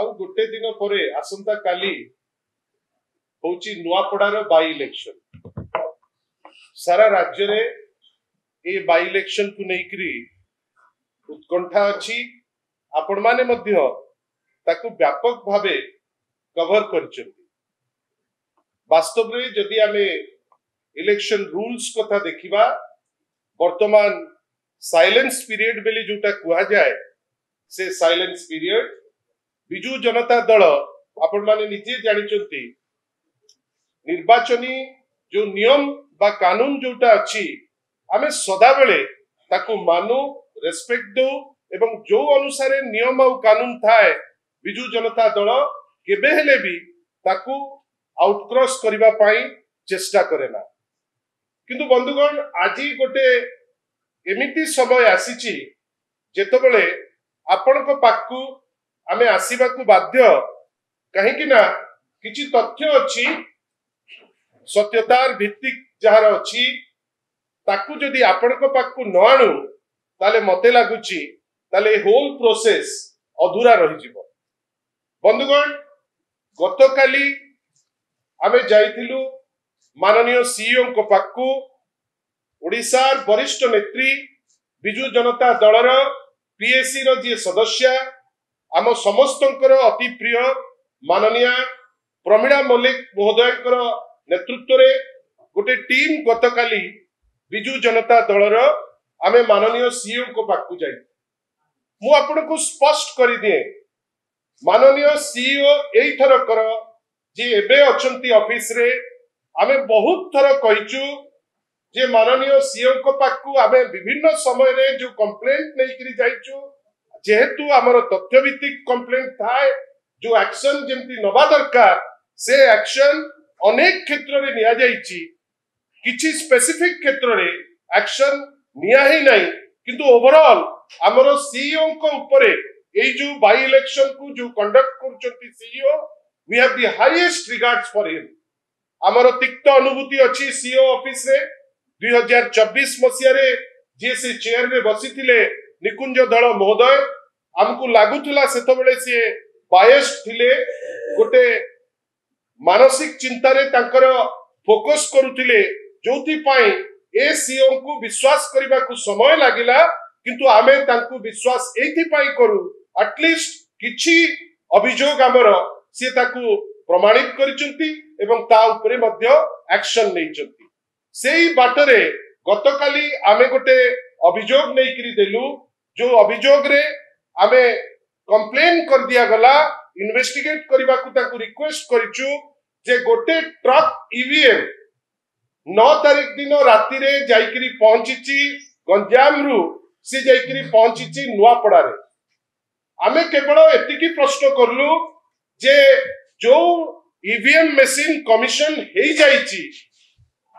आउ गोटे दिन पर आसंता काली होची नुआपड़ार बाई इलेक्शन सारा राज्य रे ए बाई इलेक्शन को लेकरी उत्कंठा अच्छी आपण माने मध्य ताकू व्यापक भावे कवर करछन्ती। वास्तव रे जदि आमे इलेक्शन रूल्स कथा देखिबा वर्तमान साइलेंस पीरियड बेली जोटा कुआ जाए से साइलेंस पीरियड बिजू जनता दल आपण माने निजे जानिचंती निर्वाचनी जो नियम बा कानून जोटा अच्छी आमे सदा बेले ताकू मानु रेस्पेक्ट दो एवं जो अनुसार नियम और कानून थाए बिजू जनता दल केबे हेले भी ताकू आउटक्रॉस करिबा पाई चेष्टा करेना। किंतु बंधुगण आज गोटे एमिति समय आसीची जेतबेले आपण को पाकू आमे आसीबा को बाध्य कहीं कि ना किछि तथ्य अछि सत्यतार भित्तिक जहार अछि ताकू जदि आपण को पाकू न आणु ताले मते लागुची ताले होल प्रोसेस अधूरा रहि जिवो। बंधुगण गतकाली आमे जाइथिलु माननीय सीईओ को पाकू ओडिशार वरिष्ठ नेत्री बिजू जनता दलर पीएससी रो जे सदस्य आम समस्तंकर अति प्रिय माननीय प्रमीणा मल्लिक महोदयकर नेतृत्व रे गोटे टीम गतकाली बिजू जनता दलर आमे माननीय सीईओ को पाकू जाई। मु आपन को स्पष्ट करि दिए माननीय सीईओ एई थर कर जे एबे अछंती ऑफिस रे आमे बहुत थर कहिचु जे माननीय सीईओ को पाकू आमे विभिन्न समय रे जो कंप्लेंट नै करी जाइचु जेहेतु आमर तथ्यभित्तिक कंप्लेंट थाए जो एक्शन जेमती नबा दरकार से एक्शन अनेक क्षेत्र रे निया जाइची किछि स्पेसिफिक क्षेत्र रे एक्शन निया ही नहीं किंतु ओवरऑल आमर सीईओ को ऊपर एई जो बाई इलेक्शन को जो कंडक्ट करचंती CEO we have the highest regards for him. आमर तिक्त अनुभूति अछि सीईओ ऑफिस रे 2024 मसिया रे जे से चेयर रे बसिथिले निकुंज दल महोदय आमको लागुला सेतबेले से बायस्ड थिले गोटे मानसिक चिंता रे तांकर फोकस करूथिले जोथि पाई ए सीईओ को विश्वास करबा को समय लागिला किंतु आमे तांको विश्वास एथि पाई करू एटलीस्ट किछि अभियोग हमर से ताकू प्रमाणित करिसंती एवं ता ऊपर मध्य एक्शन नैचंती। सेही बाटरे गतकाली आमे गोटे अभियोग नै करी देलु जो अभियोग रे आमे कंप्लेन कर दिया गला इन्वेस्टिगेट करबा को ताकू रिक्वेस्ट करिचु जे गोटे ट्रक ईवीएम 9 तारिख दिन राति रे जाइकरी पहुंचीची गंजाम रु से जाइकरी पहुंचीची नुआपड़ा रे। आमे केवल एतिकी प्रश्न करलु जे जो ईवीएम मशीन कमिशन हेई जाइची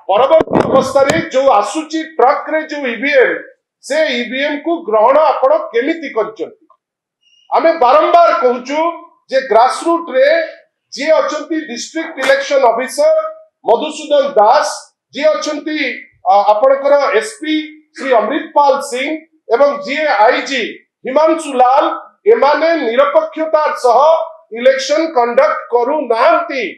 परवर्ती अवस्था रे जो आसुची ट्रक रे जो ईवीएम से ईवीएम को ग्रहण आपण केमिति करचंती। आमे बारंबार कहूचु जे ग्रासरूट रे जे अछंती डिस्ट्रिक्ट इलेक्शन ऑफिसर मधुसूदन दास जे अछंती आपणकर एसपी श्री अमृतपाल सिंह एवं जे आईजी हिमांशु लाल एमाने निरपेक्षतार सह इलेक्शन कंडक्ट करू नांती।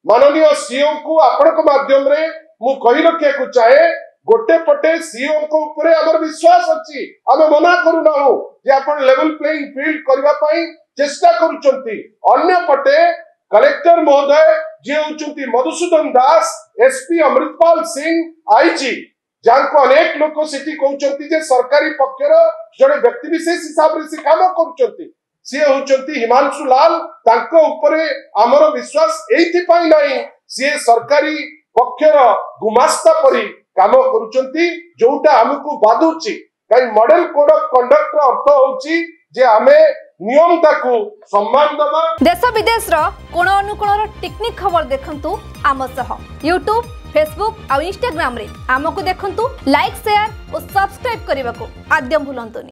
माननीय सीईओ को आपणक माध्यम रे मु कहि रखिया को चाहे गोटे पटे सीईओ को ऊपर हमर विश्वास अछि आमे मना करू नाहु जे आपण लेवल प्लेइंग फील्ड करबा पई चेष्टा करूचंती। अन्य पटे कलेक्टर महोदय जे होचंती मधुसूदन दास एसपी अमृतपाल सिंह आईजी जानको अनेक लोक सेठी कहउचंती जे सरकारी पक्षर जड़े व्यक्ति विशेष हिसाब रे से काम करूचंती से होचंती हिमांशु लाल तांको ऊपर हमर विश्वास एथि पई नाही से सरकारी पक्षर गुमास्ता परी काम करूचंती जोटा हमकु बाधुची काई मॉडल कोड ऑफ कंडक्ट रो अर्थ होची जे हमें नियम ताकू सम्मान दबा। देश विदेश रो कोण अनुकोण रो टेक्निक खबर देखंतु आम सह YouTube Facebook और Instagram रे आमको देखंतु लाइक शेयर और सब्सक्राइब करने को आद्यम भूलंतुनी।